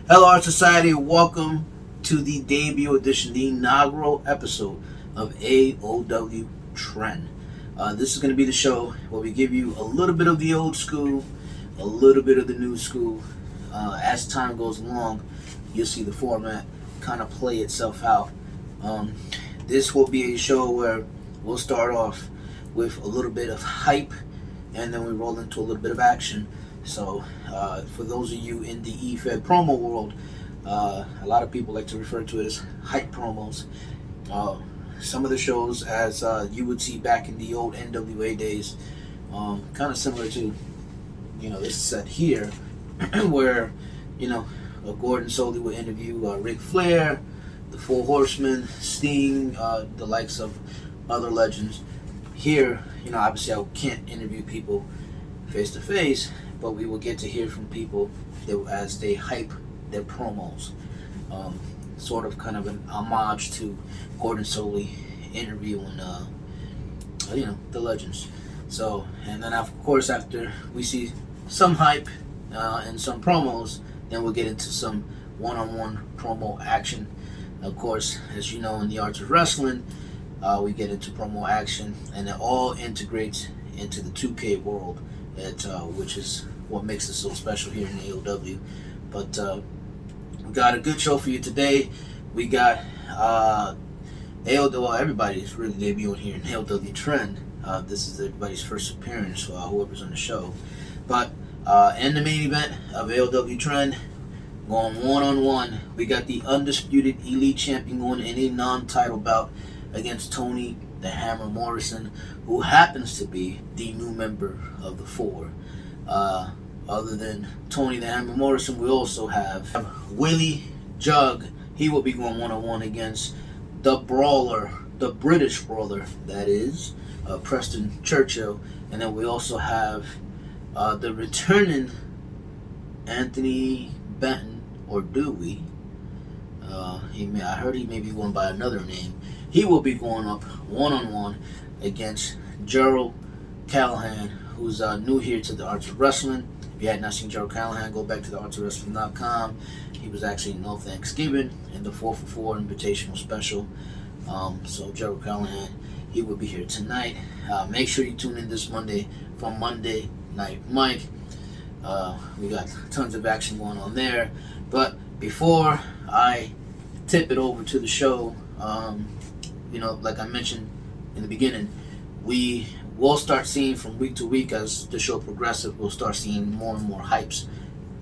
Hello, Art Society. Welcome to the debut edition, the inaugural episode of AOW Trend. This is going to be the show where we give you a little bit of the old school, a little bit of the new school. As time goes along, you'll see the format kind of play itself out. This will be a show where we'll start off with a little bit of hype, and then we roll into a little bit of action. So, for those of you in the EFED promo world, a lot of people like to refer to it as hype promos. Some of the shows, as you would see back in the old NWA days, kind of similar to, this set here, where, Gordon Soley would interview Ric Flair, the Four Horsemen, Sting, the likes of other legends. Here, obviously I can't interview people face to face, but we will get to hear from people as they hype their promos. Sort of kind of an homage to Gordon Soley interviewing, the legends. So, and then of course after we see some hype and some promos, then we'll get into some one-on-one promo action. Of course, as you know, in the arts of wrestling, we get into promo action, and it all integrates into the 2K world, which is what makes it so special here in AOW. But we got a good show for you today. We got AOW. Everybody's really debuting here in AOW Trend. This is everybody's first appearance, whoever's on the show. But in the main event of AOW Trend, going one-on-one, we got the undisputed Elite Champion going in a non-title bout against Tony the Hammer Morrison, who happens to be the new member of the Four. Other than Tony the Hammer Morrison, we also have Willie Jug. He will be going one-on-one against the Brawler, the British Brawler, that is, Preston Churchill. And then we also have the returning Anthony Benton, or Dewey. I heard he may be going by another name. He will be going up one-on-one against Jeryll Callihan, who's new here to the Arts of Wrestling. If you had not seen Jeryll Callihan, go back to the artsofwrestling.com. He was actually in No Thanksgiving in the 4for4 Invitational Special. So Jeryll Callihan, he will be here tonight. Make sure you tune in this Monday for Monday Night Mike. We got tons of action going on there. But before I tip it over to the show, like I mentioned in the beginning, we will start seeing from week to week as the show progresses, we'll start seeing more and more hypes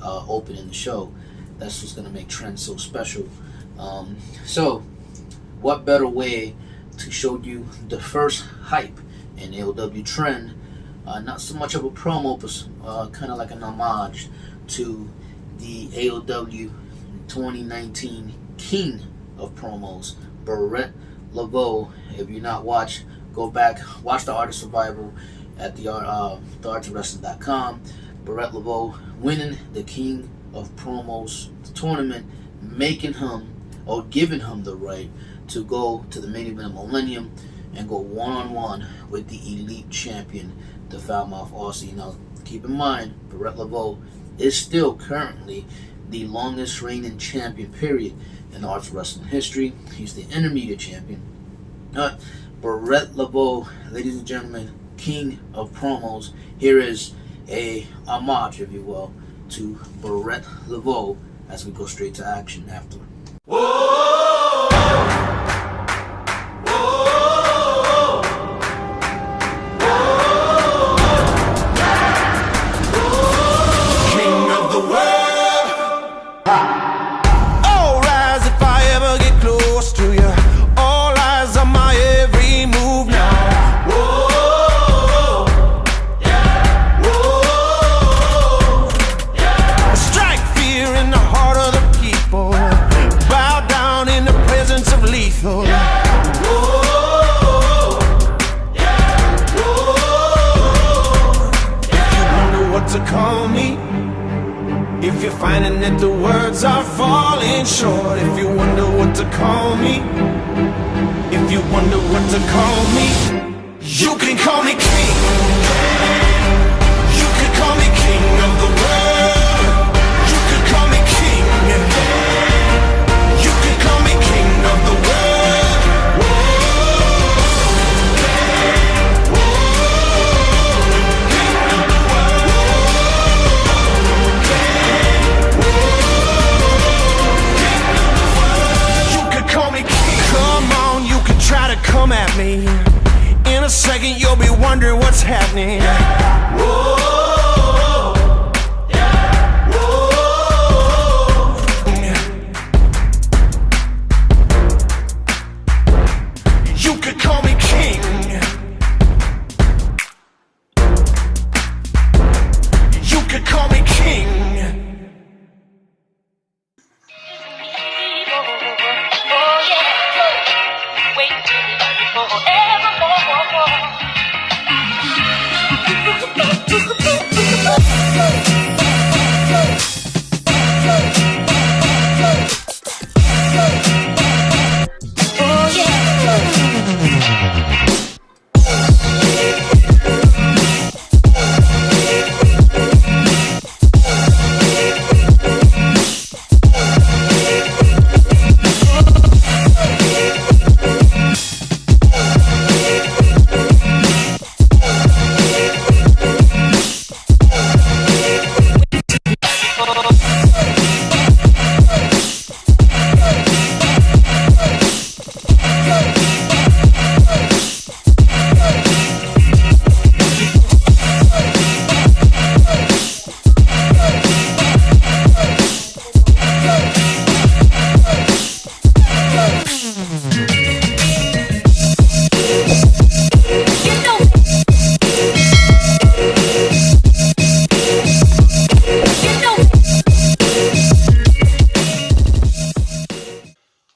open in the show. That's what's going to make Trend so special. So, what better way to show you the first hype in AOW Trend? Not so much of a promo, but kind of like an homage to the AOW 2019 King of Promos, Brett LeBeau. If you're not watched, go back, watch the Art of Survival at the artsofwrestling.com. Brett LeBeau winning the King of Promos tournament, making him, or giving him the right to go to the main event of Millennium and go one-on-one with the Elite Champion, the Foulmouth Aussie. Now, keep in mind, Brett LeBeau is still currently the longest reigning champion, period, in the Arts of Wrestling history. He's the intermediate champion. Brett LeBeau, ladies and gentlemen, King of Promos. Here is a homage, if you will, to Brett LeBeau as we go straight to action after. Whoa! Whoa! Whoa! King of the world! All rise if I ever get close to you. All eyes on my every move now. Whoa! Yeah! Whoa! Yeah! Strike fear in the heart of the people. Bow down in the presence of lethal. Yeah! Whoa! Yeah! Whoa! If you wonder what to call me, if you're finding that the words are falling short, if you wonder what to call me, if you wonder what to call me, you can call me king. You can call me king of the world. You can call me king. wondering what's happening. Whoa.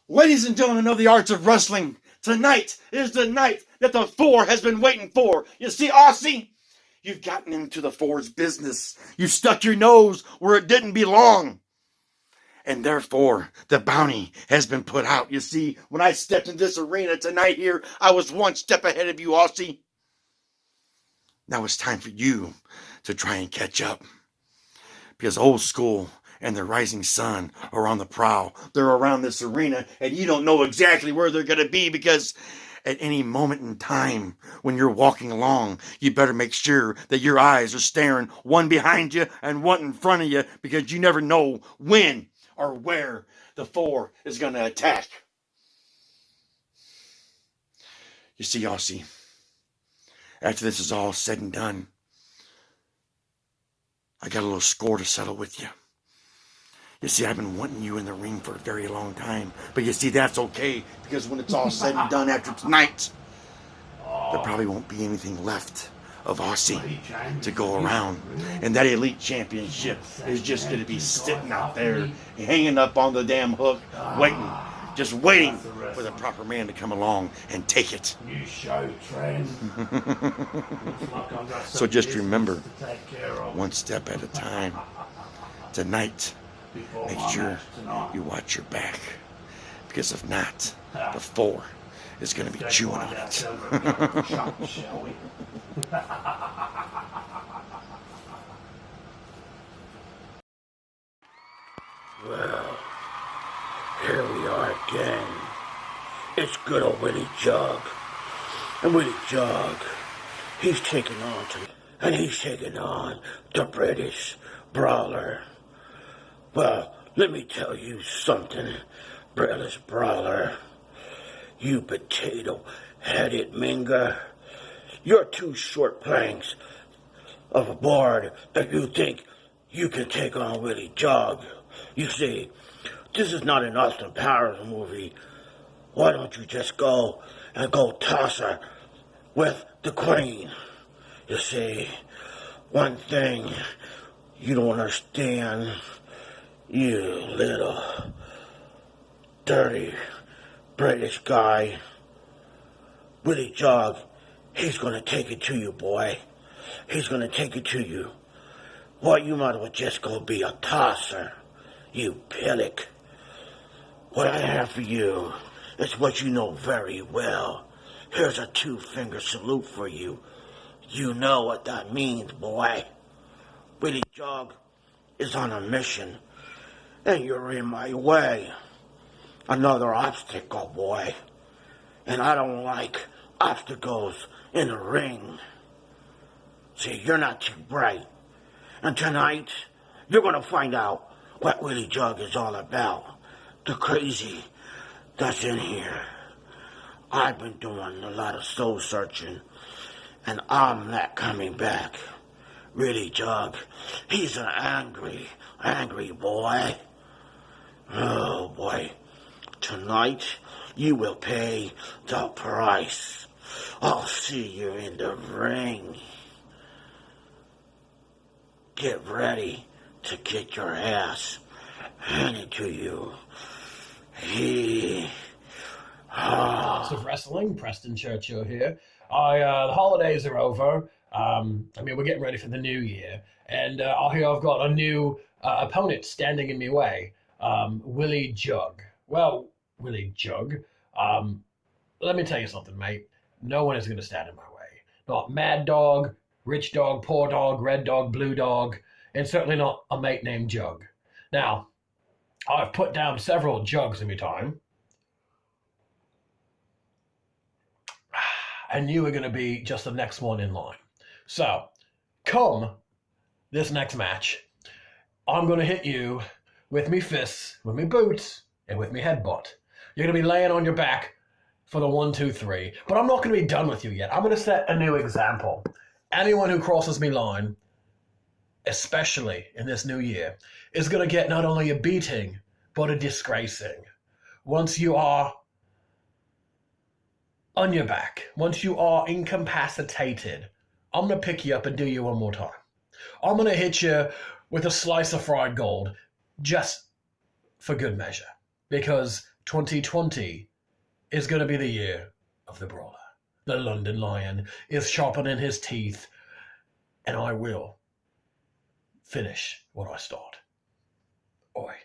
Ladies and gentlemen of the arts of wrestling, tonight is the night that the Four has been waiting for. You see, Aussie, you've gotten into the Four's business. You've stuck your nose where it didn't belong. And therefore, the bounty has been put out. You see, when I stepped in this arena tonight here, I was one step ahead of you, Aussie. Now it's time for you to try and catch up. Because Old School and the Rising Sun are on the prowl. They're around this arena, and you don't know exactly where they're going to be, because at any moment in time when you're walking along, you better make sure that your eyes are staring one behind you and one in front of you, because you never know when or where the Four is going to attack. You see, Aussie, after this is all said and done, I got a little score to settle with you. You see, I've been wanting you in the ring for a very long time. But you see, that's okay, because when it's all said and done after tonight, there probably won't be anything left of Aussie to go around. And that Elite Championship is just going to be sitting out there, hanging up on the damn hook, waiting, just waiting for the proper man to come along and take it. New show trend. So just remember, one step at a time. Tonight, make sure you watch your back, because if not, the Four is going to be chewing on it. Shall we? Well, here we are again. It's good old Willie Jug. And Willie Jug, he's taking on the British Brawler. Well, let me tell you something, British Brawler. You potato-headed minger. You're two short planks of a board that you think you can take on Willie Jug. You see, this is not an Austin Powers movie. Why don't you just go and toss her with the Queen? You see, one thing you don't understand, you little dirty British guy. Willie Jug, he's gonna take it to you, boy. He's gonna take it to you. Why, you might as well just go be a tosser, you pillock. What I have for you is what you know very well. Here's a 2-finger salute for you. You know what that means, boy. Willie Jug is on a mission, and you're in my way. Another obstacle, boy. And I don't like obstacles in the ring. See, you're not too bright. And tonight, you're gonna find out what Willie Jug is all about. The crazy that's in here. I've been doing a lot of soul searching, and I'm not coming back. Really, Jug, he's an angry boy. Oh boy, tonight you will pay the price. I'll see you in the ring. Get ready to get your ass handed to you. House of Wrestling, Preston Churchill here. The holidays are over. We're getting ready for the new year, and I've got a new opponent standing in my way. Willie Jug. Well, Willie Jug. Let me tell you something, mate. No one is going to stand in my way. Not Mad Dog, Rich Dog, Poor Dog, Red Dog, Blue Dog, and certainly not a mate named Jug. Now, I've put down several jugs in my time, and you are going to be just the next one in line. So, come this next match, I'm going to hit you with me fists, with me boots, and with me headbutt. You're going to be laying on your back for the 1, 2, 3. But I'm not going to be done with you yet. I'm going to set a new example. Anyone who crosses me line, especially in this new year, is going to get not only a beating, but a disgracing. Once you are on your back, once you are incapacitated, I'm going to pick you up and do you one more time. I'm going to hit you with a slice of fried gold, just for good measure, because 2020 is going to be the year of the Brawler. The London Lion is sharpening his teeth, and I will finish what I start. Oi.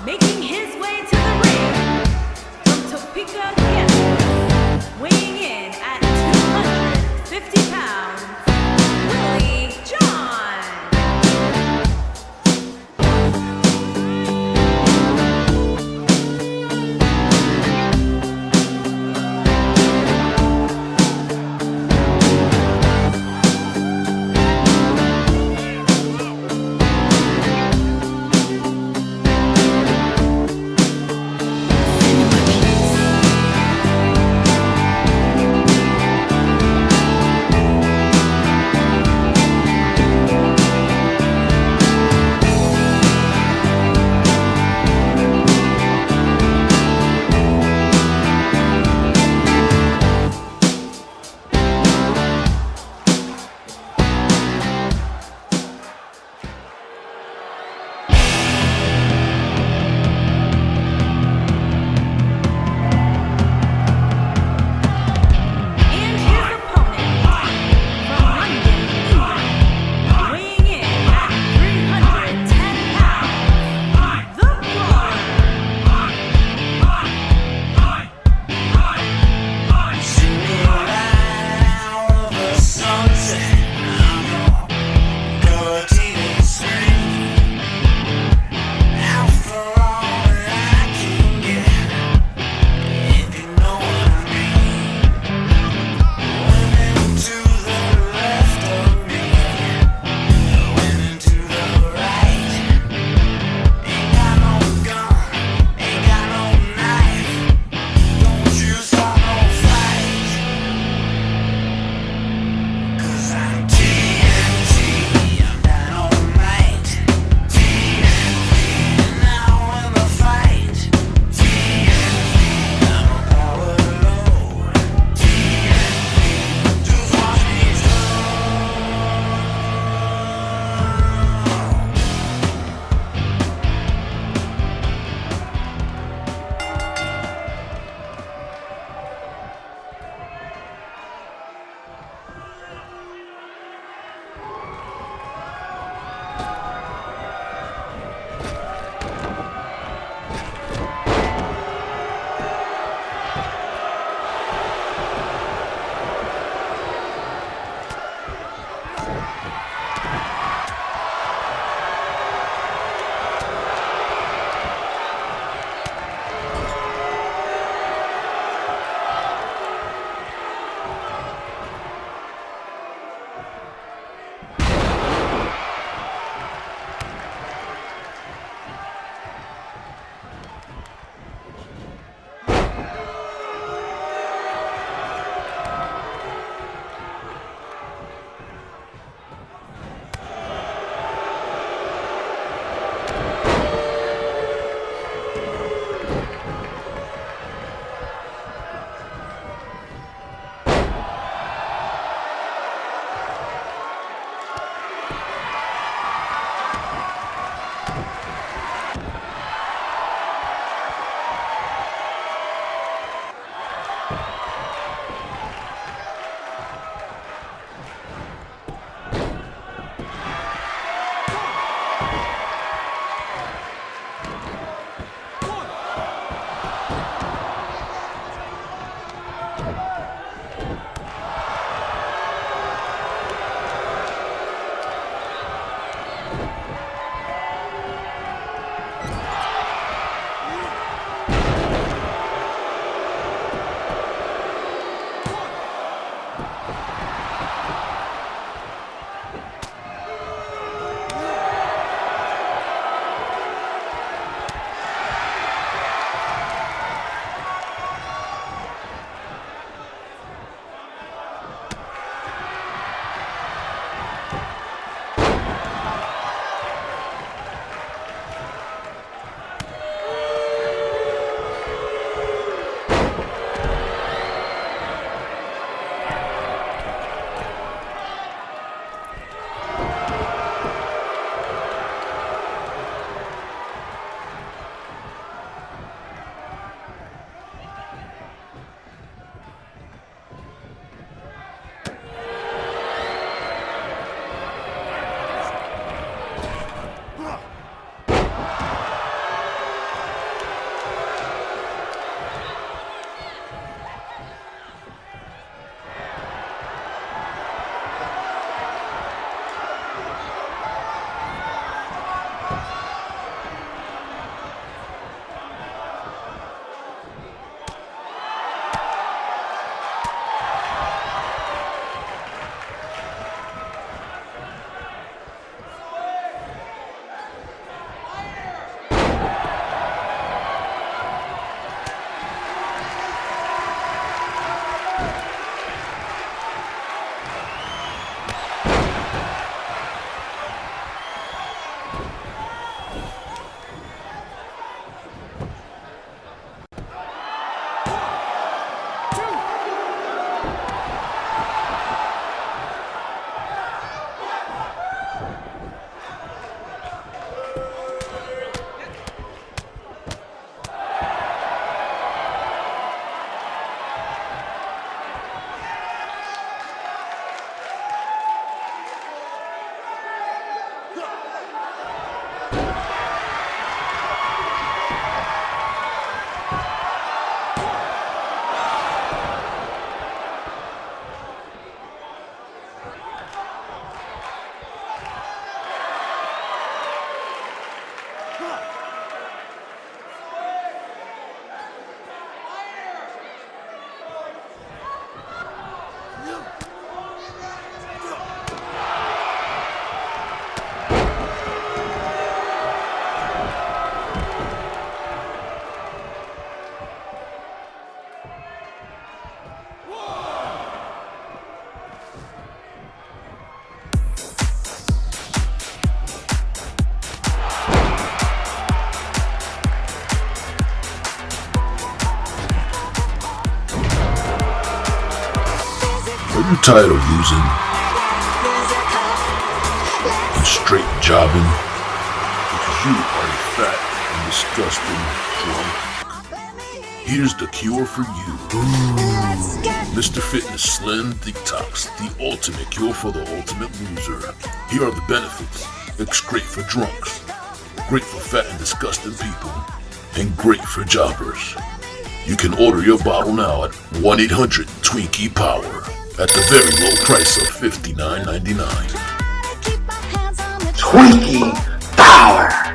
Making his way to the ring from Topeka, Are you tired of losing and straight jobbing because you are a fat and disgusting drunk? Here's the cure for you. Mr. Fitness Slim Detox, the ultimate cure for the ultimate loser. Here are the benefits. It's great for drunks, great for fat and disgusting people, and great for jobbers. You can order your bottle now at 1-800-TWINKIE-POWER at the very low price of $59.99. Twinkie Power!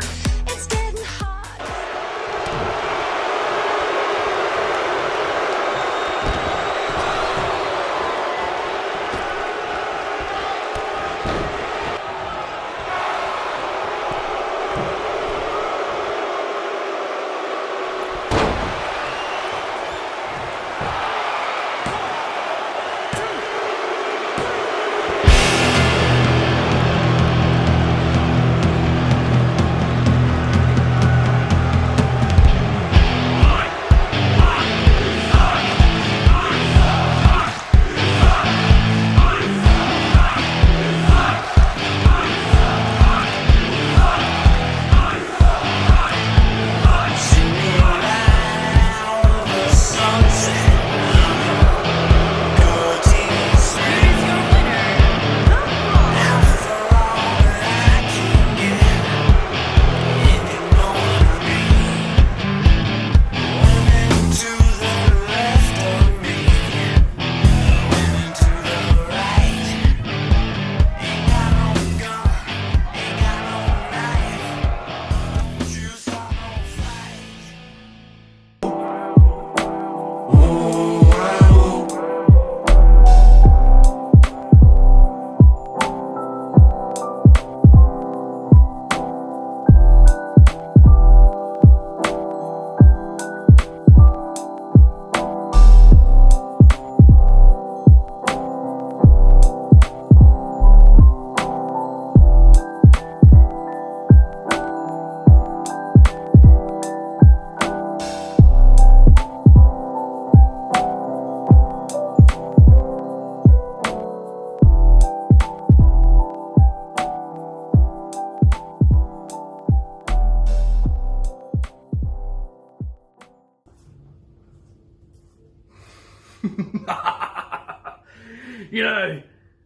You know,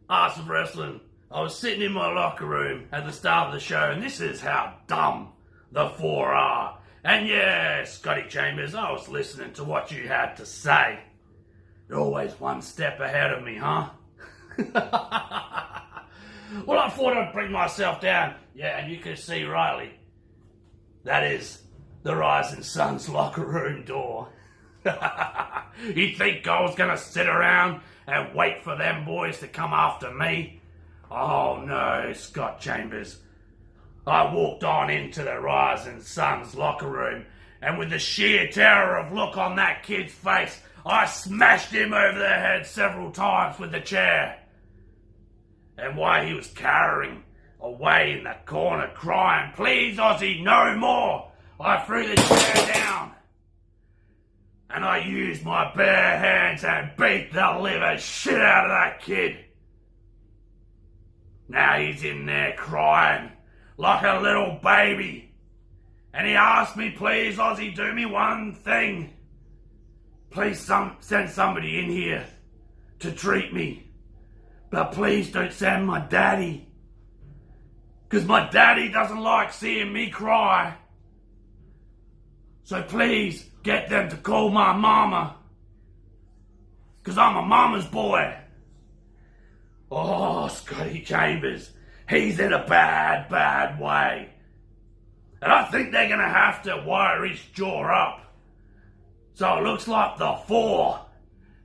Art of Wrestling, I was sitting in my locker room at the start of the show, and this is how dumb the four are. And yeah, Scotty Chambers, I was listening to what you had to say. You're always one step ahead of me, huh? Well, I thought I'd bring myself down. Yeah, and you can see Riley. That is the Rising Sun's locker room door. You think I was gonna sit around and wait for them boys to come after me? Oh no, Scott Chambers. I walked on into the Rising Sun's locker room, and with the sheer terror of look on that kid's face, I smashed him over the head several times with the chair. And while he was cowering away in the corner crying, "Please, Aussie, no more," I threw the chair down. And I used my bare hands and beat the liver shit out of that kid. Now he's in there crying like a little baby. And he asked me, "Please, Aussie, do me one thing. Please send somebody in here to treat me. But please don't send my daddy. Because my daddy doesn't like seeing me cry. So please get them to call my mama. Because I'm a mama's boy." Oh, Scotty Chambers, he's in a bad, bad way. And I think they're going to have to wire his jaw up. So it looks like the 4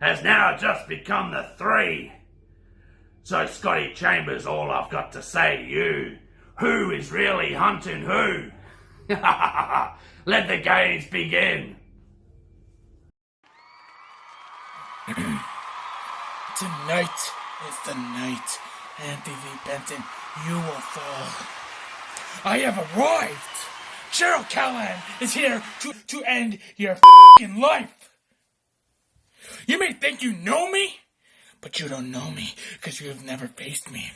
has now just become the 3. So, Scotty Chambers, all I've got to say to you, who is really hunting who? Let the games begin. Tonight is the night, Anthony Benton. You will fall. I have arrived. Jeryll Callihan is here to end your f***ing life. You may think you know me, but you don't know me because you have never faced me.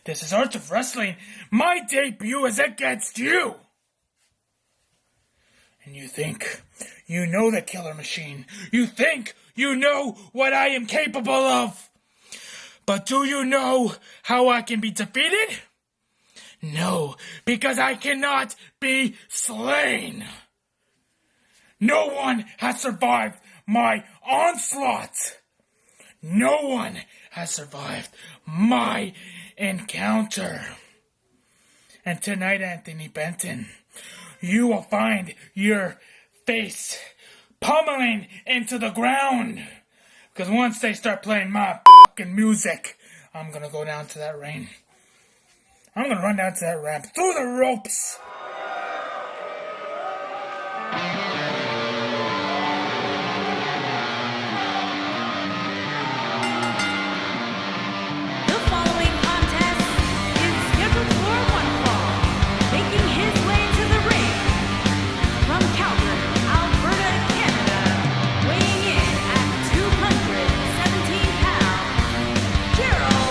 This is Art of Wrestling. My debut is against you. And you think you know the Killer Machine. You think you know what I am capable of. But do you know how I can be defeated? No, because I cannot be slain. No one has survived my onslaught. No one has survived my encounter. And tonight, Anthony Benton, you will find your face pummeling into the ground. Because once they start playing my fucking music, I'm gonna go down to that ring. I'm gonna run down to that ramp through the ropes. The following contest is scheduled for one fall. Making his way to the ring from Calgary, Alberta, Canada, weighing in at 217 pounds, Jeryll.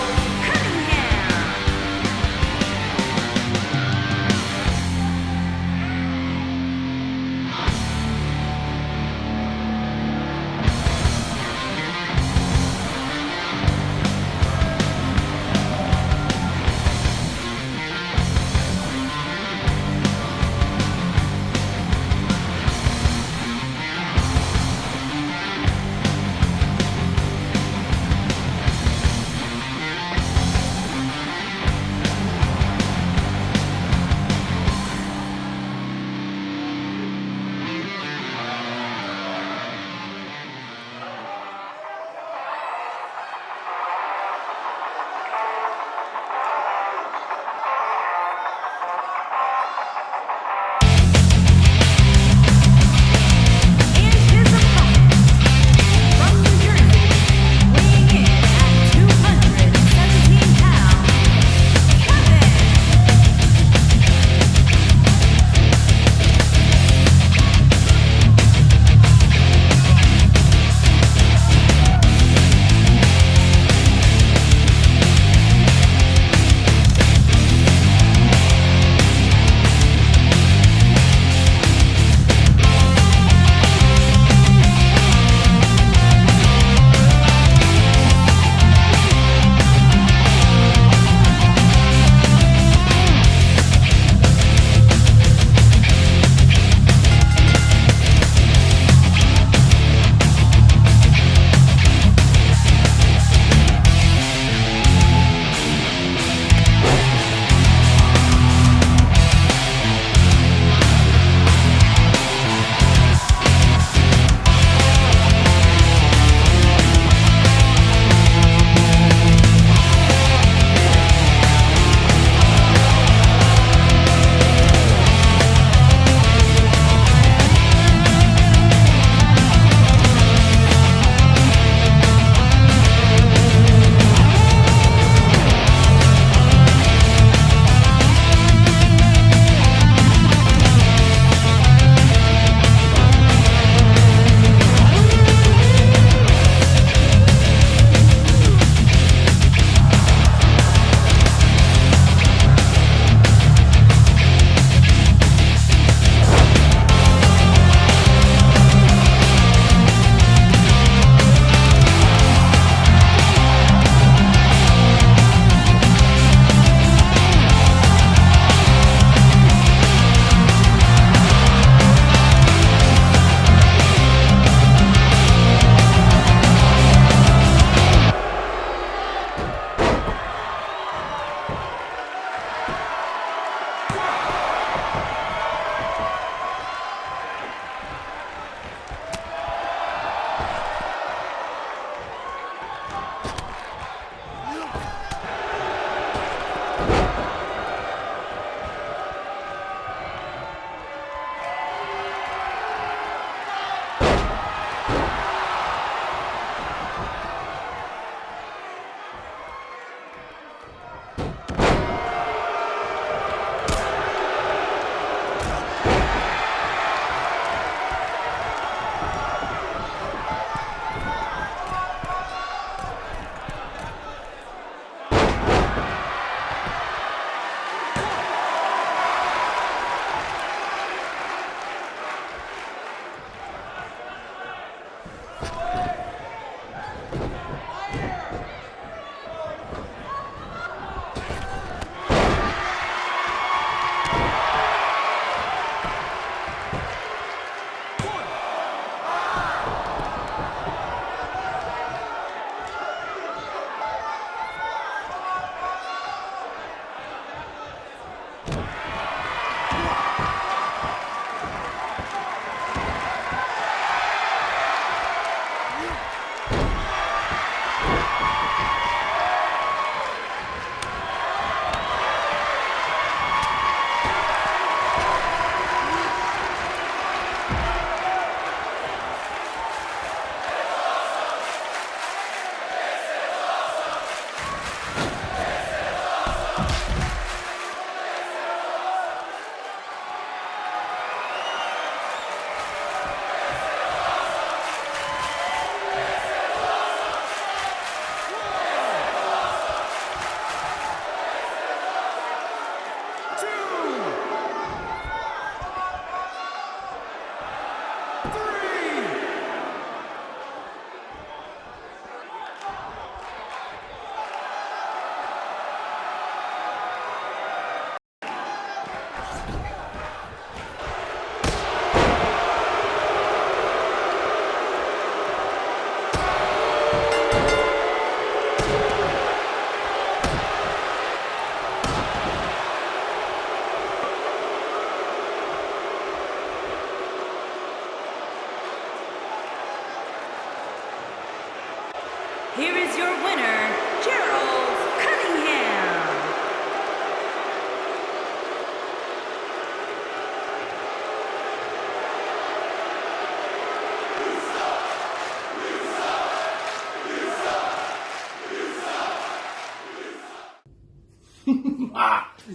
here is your winner, Jeryll Cunningham.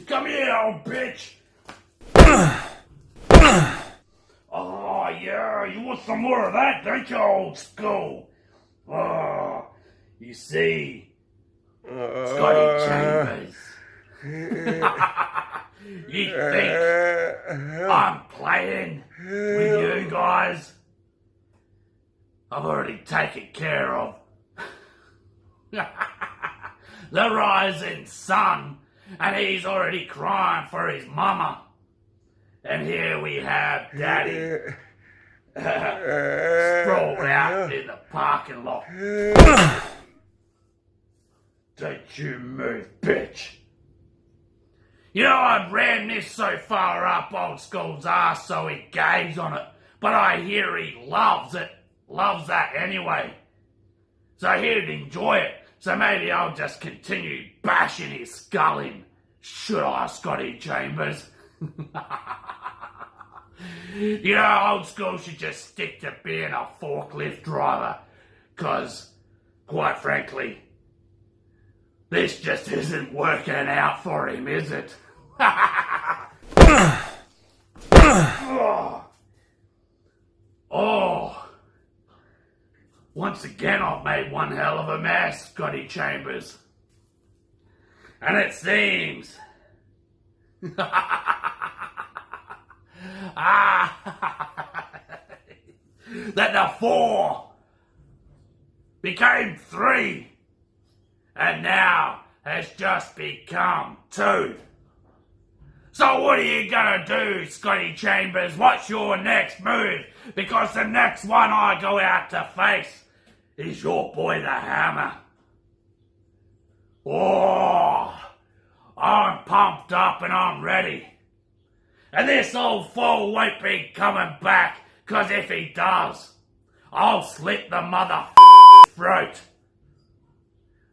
Come here, old bitch. Oh, yeah, you want some more of that, don't you, old school? Oh, you see, Scotty Chambers. You think I'm playing with you guys? I've already taken care of the rising sun, and he's already crying for his mama. And here we have Daddy sprawled out in the parking lot. Don't you move, bitch. You know, I'd ram this so far up old school's ass so he gags on it, but I hear he loves it. Loves that anyway. So he'd enjoy it. So maybe I'll just continue bashing his skull in. Should I, Scotty Chambers? You know, old school should just stick to being a forklift driver. 'Cause, quite frankly, this just isn't working out for him, is it? Oh. Once again, I've made one hell of a mess, Scotty Chambers. And it seems that the 4 became 3 and now has just become 2. So what are you gonna do, Scotty Chambers? What's your next move? Because the next one I go out to face is your boy the Hammer. Oh, I'm pumped up and I'm ready. And this old fool won't be coming back, 'cause if he does, I'll slit the throat.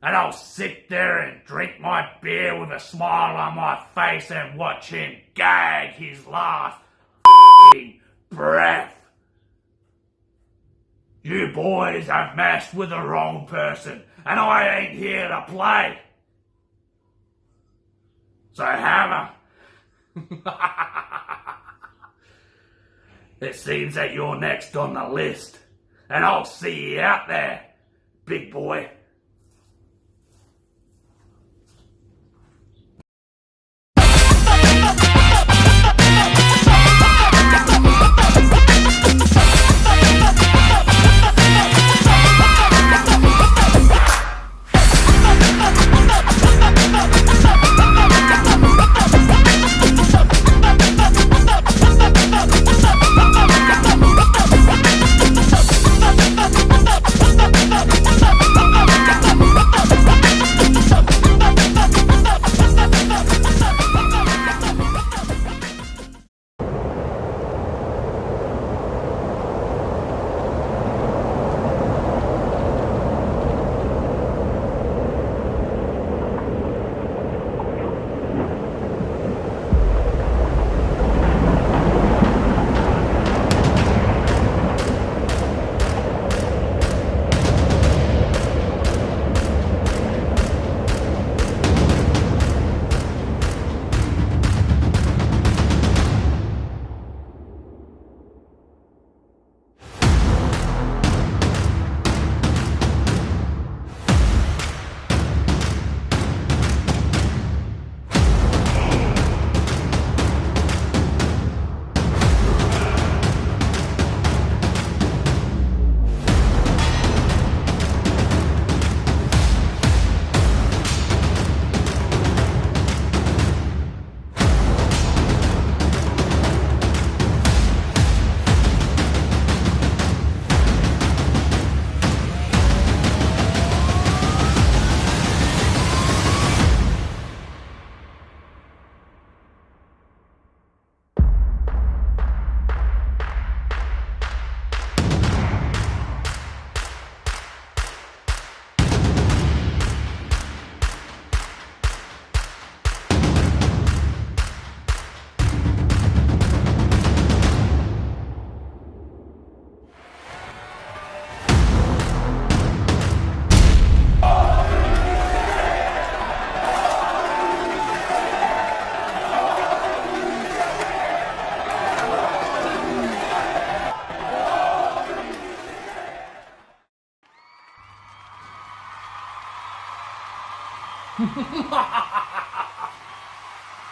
And I'll sit there and drink my beer with a smile on my face and watch him gag his last breath. You boys have messed with the wrong person, and I ain't here to play. So Hammer, it seems that you're next on the list, and I'll see you out there, big boy.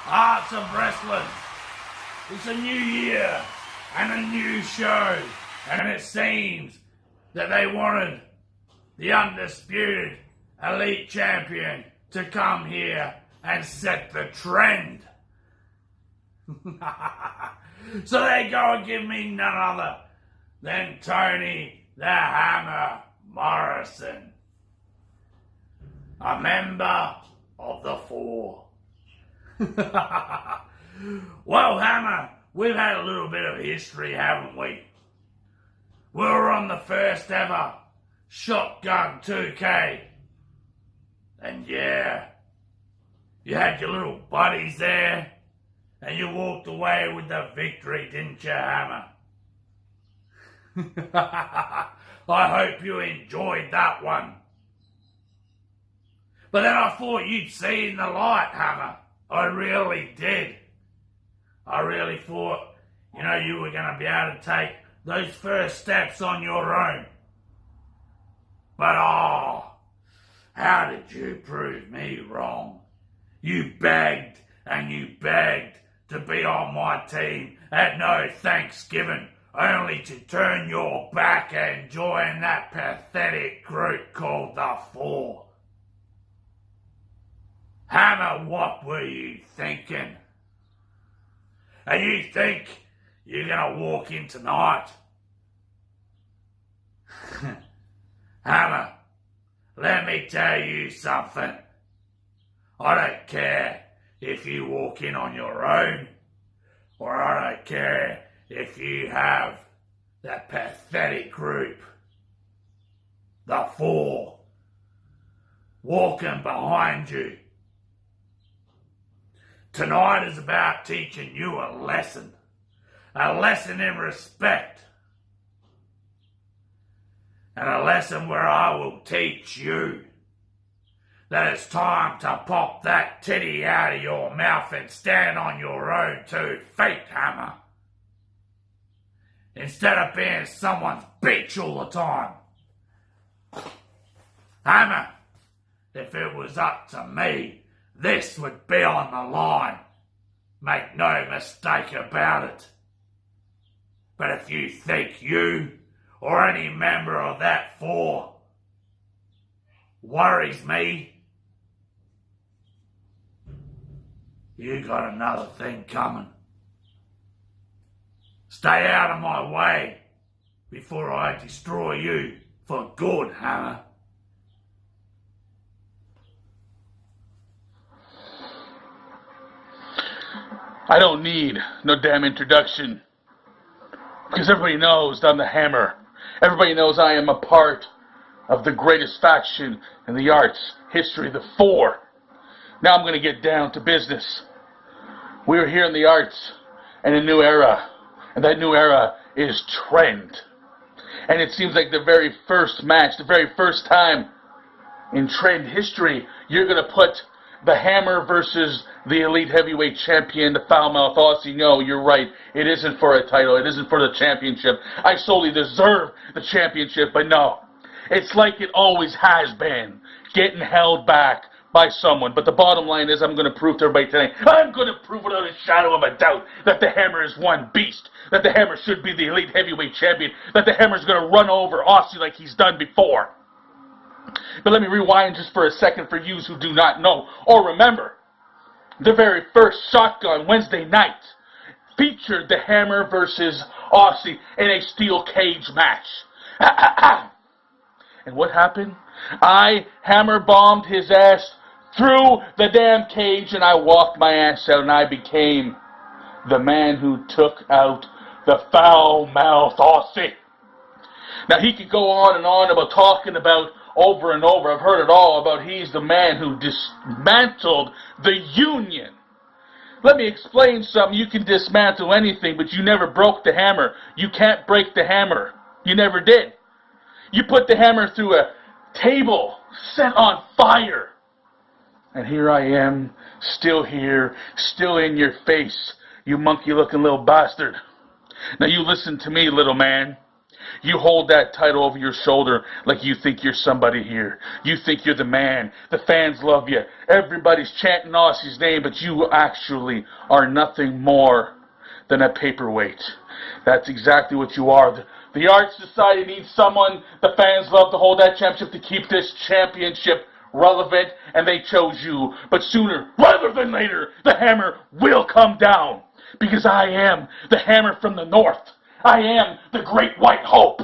Arts of Wrestling. It's a new year and a new show, and it seems that they wanted the undisputed elite champion to come here and set the trend. So they go and give me none other than Tony the Hammer Morrison, a member of the Four. Well, Hammer, we've had a little bit of history, haven't we? We were on the first ever Shotgun 2K. And yeah, you had your little buddies there, and you walked away with the victory, didn't you, Hammer? I hope you enjoyed that one. But then I thought you'd seen the light, Hammer. I really did. I really thought, you were going to be able to take those first steps on your own. But how did you prove me wrong? You begged and you begged to be on my team at no Thanksgiving, only to turn your back and join that pathetic group called the Four. Hammer, what were you thinking? And you think you're gonna walk in tonight? Hammer, let me tell you something. I don't care if you walk in on your own, or I don't care if you have that pathetic group, the Four, walking behind you. Tonight is about teaching you a lesson in respect, and a lesson where I will teach you that it's time to pop that titty out of your mouth and stand on your own 2 feet, Hammer. Instead of being someone's bitch all the time. Hammer, if it was up to me, this would be on the line. Make no mistake about it. But if you think you or any member of that Four worries me, you got another thing coming. Stay out of my way before I destroy you for good, Hammer. I don't need no damn introduction, because everybody knows I'm the Hammer. Everybody knows I am a part of the greatest faction in the arts history, the Four. Now I'm going to get down to business. We are here in the arts in a new era, and that new era is trend. And it seems like the very first match, the very first time in trend history, you're going to put the Hammer versus the elite heavyweight champion, the foul-mouthed Aussie. No, you're right. It isn't for a title. It isn't for the championship. I solely deserve the championship, but no. It's like it always has been, getting held back by someone. But the bottom line is, I'm going to prove to everybody today, I'm going to prove without a shadow of a doubt that the Hammer is one beast, that the Hammer should be the elite heavyweight champion, that the Hammer's going to run over Aussie like he's done before. But let me rewind just for a second for yous who do not know or remember. The very first Shotgun Wednesday night featured the Hammer versus Aussie in a steel cage match. And what happened? I Hammer bombed his ass through the damn cage, and I walked my ass out, and I became the man who took out the foul-mouthed Aussie. Now, he could go on and on about talking about over and over, I've heard it all, about he's the man who dismantled the Union. Let me explain something. You can dismantle anything, but you never broke the Hammer. You can't break the Hammer. You never did. You put the Hammer through a table set on fire. And here I am, still here, still in your face, you monkey-looking little bastard. Now you listen to me, little man. You hold that title over your shoulder like you think you're somebody here. You think you're the man. The fans love you. Everybody's chanting Aussie's name, but you actually are nothing more than a paperweight. That's exactly what you are. The Art Society needs someone the fans love to hold that championship to keep this championship relevant, and they chose you. But sooner rather than later, the hammer will come down, because I am the hammer from the north. I am the great white hope,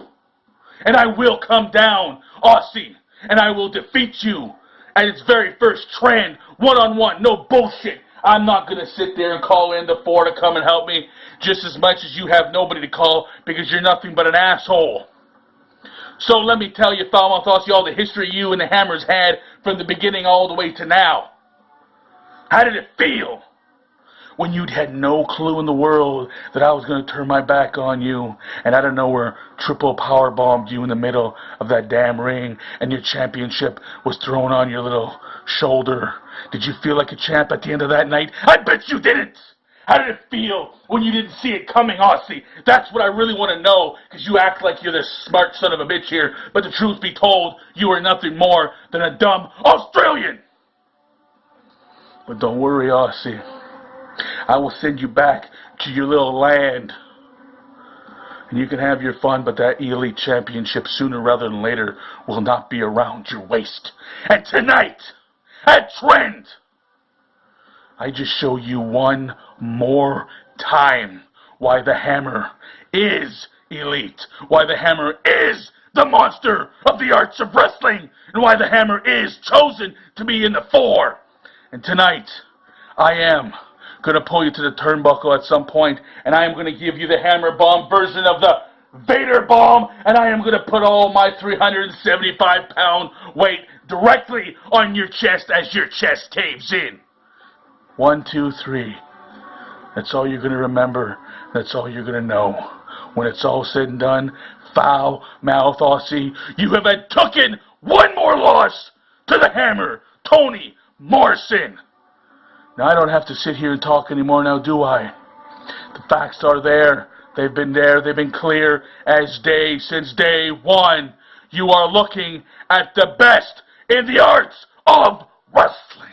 and I will come down, Aussie, and I will defeat you at its very first trend, one-on-one, no bullshit. I'm not going to sit there and call in the four to come and help me, just as much as you have nobody to call, because you're nothing but an asshole. So let me tell you, Foulmouth Aussie, all the history you and the Hammers had from the beginning all the way to now. How did it feel when you'd had no clue in the world that I was going to turn my back on you, and out of nowhere triple power bombed you in the middle of that damn ring, and your championship was thrown on your little shoulder? Did you feel like a champ at the end of that night? I bet you didn't! How did it feel when you didn't see it coming, Aussie? That's what I really want to know, because you act like you're the smart son of a bitch here, but the truth be told, you are nothing more than a dumb Australian! But don't worry, Aussie. I will send you back to your little land, and you can have your fun, but that elite championship sooner rather than later will not be around your waist. And tonight, at Trend, I just show you one more time why the Hammer is elite, why the Hammer is the monster of the arts of wrestling, and why the Hammer is chosen to be in the four. And tonight, I am going to pull you to the turnbuckle at some point, and I am going to give you the Hammer Bomb version of the Vader Bomb, and I am going to put all my 375-pound weight directly on your chest as your chest caves in. 1, 2, 3. That's all you're going to remember. That's all you're going to know. When it's all said and done, foul mouth Aussie, you have had taken one more loss to the Hammer, Tony Morrison. Now, I don't have to sit here and talk anymore now, do I? The facts are there. They've been clear as day since day one. You are looking at the best in the arts of wrestling.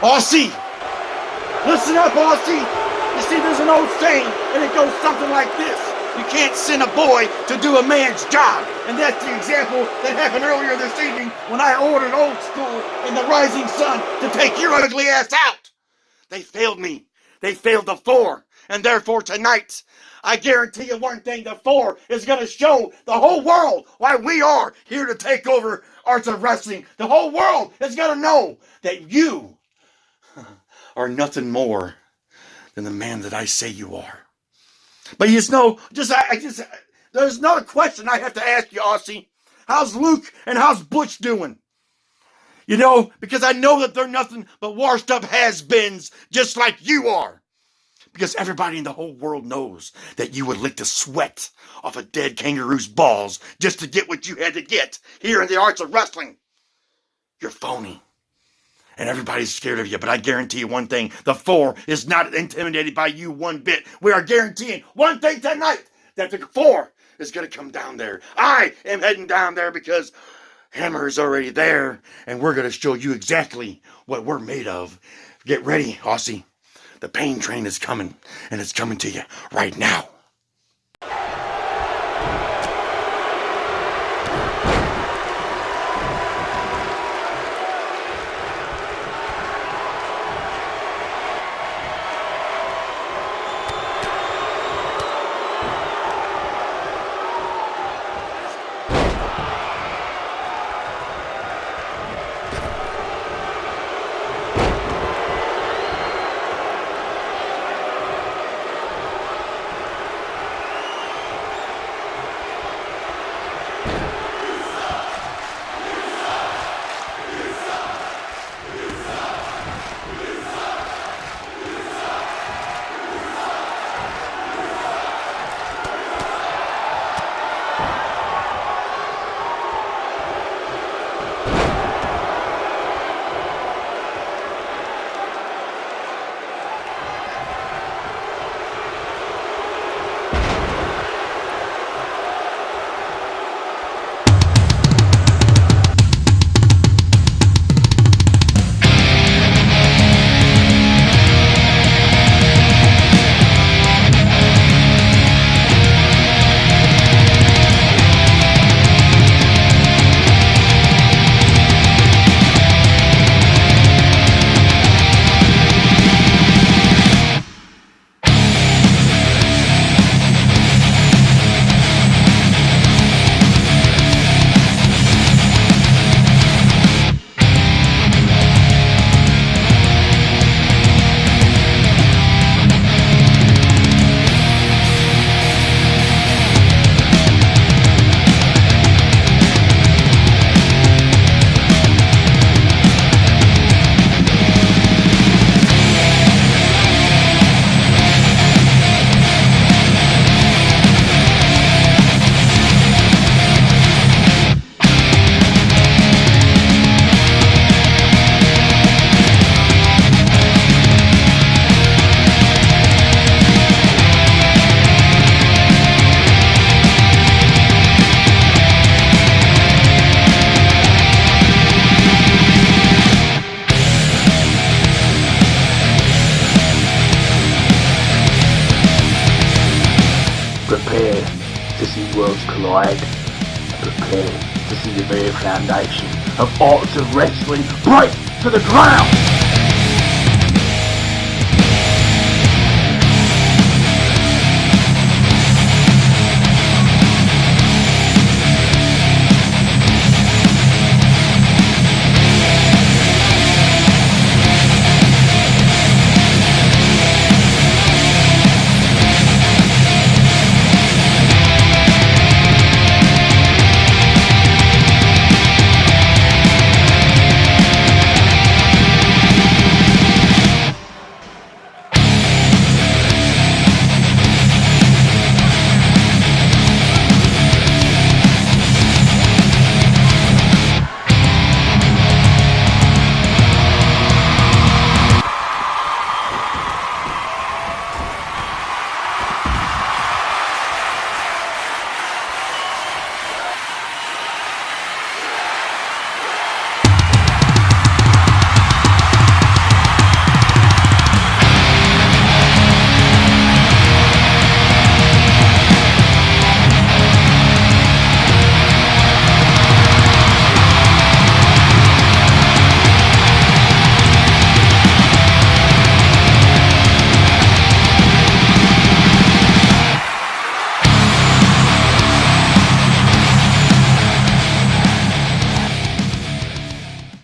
Aussie! Listen up, Aussie! You see, there's an old saying, and it goes something like this. You can't send a boy to do a man's job. And that's the example that happened earlier this evening when I ordered Old School and the Rising Sun to take your ugly ass out. They failed me. They failed the Four. And therefore tonight, I guarantee you one thing, the Four is going to show the whole world why we are here to take over Arts of Wrestling. The whole world is going to know that you are nothing more than the man that I say you are. But you know, there's another question I have to ask you, Aussie. How's Luke and how's Butch doing? You know, because I know that they're nothing but washed up has-beens just like you are. Because everybody in the whole world knows that you would lick the sweat off a dead kangaroo's balls just to get what you had to get here in the Arts of Wrestling. You're phony. And everybody's scared of you, but I guarantee you one thing, the Four is not intimidated by you one bit. We are guaranteeing one thing tonight, that the Four is going to come down there. I am heading down there because Hammer is already there, and we're going to show you exactly what we're made of. Get ready, Aussie. The pain train is coming, and it's coming to you right now. side. Prepare to see the very foundation of arts of wrestling break to the ground.